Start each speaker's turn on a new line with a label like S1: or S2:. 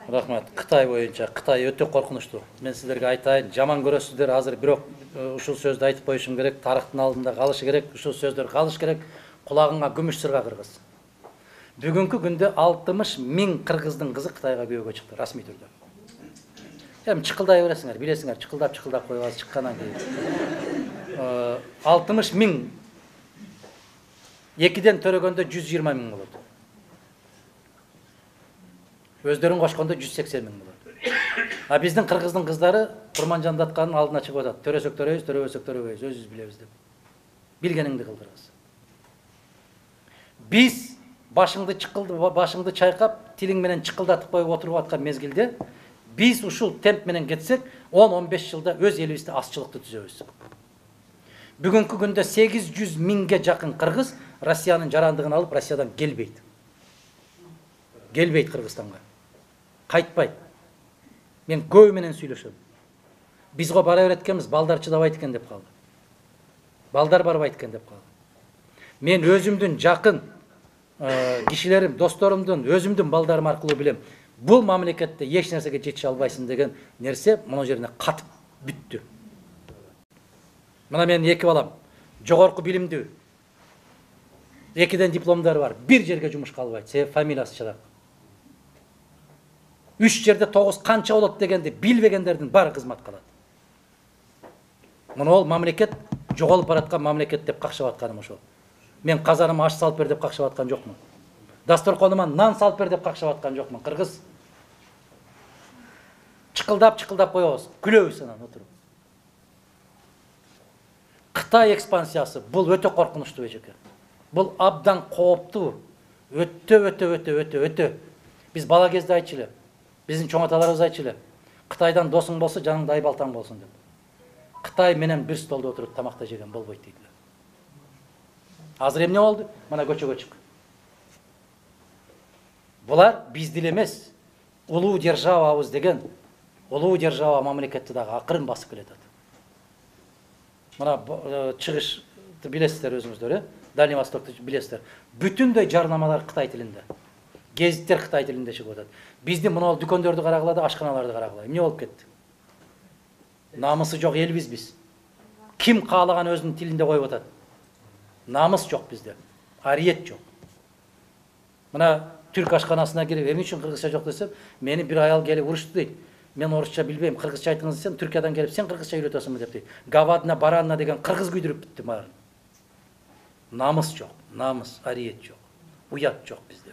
S1: Рахмат. Қытай боюнча, Қытай өтө коркунучтуу. Мен силерге айтайын, жаман көрөсүздөр азыр, бирок ушул сөздү айтып коюшум керек, тарыхтын алдында калышы керек, ушул сөздөр калыш керек, кулагыңа күмүш сырга кыргыз. Бүгүнкү күндө 60 миң кыргыздын кызы Кытайга күйөөгө чыкты, расмий түрдө. Эми чыкылдай бересиңер, билесиңер, чыкылдап коюп азыр чыккандан кийин 60 миң экиден төрөгөндө 120 миң болот. Өздөрүн кошкондо 180 миң болот. А биздин кыргыздын кыздары Курманжандатканын алдына чыгып атат. Төрөсөк төрөйбүз, төрөбөсөк төрөбөйбүз, өзүбүз билебиз деп. Билгениңди кылдырабыз. Биз башыңды чайкап, тилиң менен чыкылдатып коюп отуруп аткан мезгилде биз ушул темп менен кетсек, 10-15 жылда өз элибизде азчылыкты түзөбүз. Бүгүнкү күндө 800 миңге жакын кыргыз Россиянын жарандыгын алып, Россиядан келбейт. Келбейт Кыргызстанга. Кайтпайт. Мен көбү менен сүйлөшөм. Бизго бара берет экенбиз, балдар чыдабайт экен деп калды. Балдар барбайт экен деп калды. Мен өзүмдүн жакын кишилерим, досторумдун, өзүмдүн балдарым аркылуу билем. Бул мамлекетте эч нерсеге жете албайсың деген нерсе мына жерине катып бүттү. Мына менин 2 балам жогорку билимдүү. 2ден дипломдары бар. Бир жерге жумушка албайт. Себеби фамилиясы чыдап. 3 жерде 9 канча болот дегенди билбегендердин баары кызматка алат. Мына ол мамлекет жоголуп бараткан мамлекет деп какшап атканым ошол. Мен казаныма аш салып бер деп какшап аткан жокмун. Дасторконума нан салып бер деп какшап аткан жокмун. Кыргыз чыкылдап коебуз, күлөбүз анан отуруп. Кытай экспансиясы бул өтө коркунучтуу эжеке. Бул абдан кооптуу. Өтө. Биз бала кезде айтчу эле. Биздин чоң аталарыбыз айтчу эле. Кытайдан досуң болсо, жаныңда айбалтаң болсун деп. Кытай менен бир столдо отуруп тамакта жеген болбойт дейдилер. Азыр эмне болду? Мына көчөгө чык. Булар бизди эле эмес, улуу державабыз деген, улуу держава мамлекетти дагы акырын басып келатат. Мына чыгышты билесиздер өзүңүздөр, Дальний Востокты билесиздер. Бүтүндөй жарнамалар Кытай тилинде. Гезиттер Кытай тилинде чыгып атат. Биздин мына дүкөндөрдү карагыла да, ашканаларды карагыла. Эмне болуп кетти? Намысы жок элбиз биз. Ким каалаган өзүнүн тилинде коюп атат. Намыс жок бизде. Ариет жок. Мына түрк ашканасына кирип, эмне үчүн кыргызча жок десем, мени бир аял келип урушту дейт. Мен орусча билбейм, кыргызча айтыңыз десем, Түркиядан келип, сен кыргызча үйрөтөсүңбү деп дейт. Гавадна баранна деген кыргыз күйдүрүп бүттү баарын. Намыс жок, намыс, ариет жок. Уят жок бизде.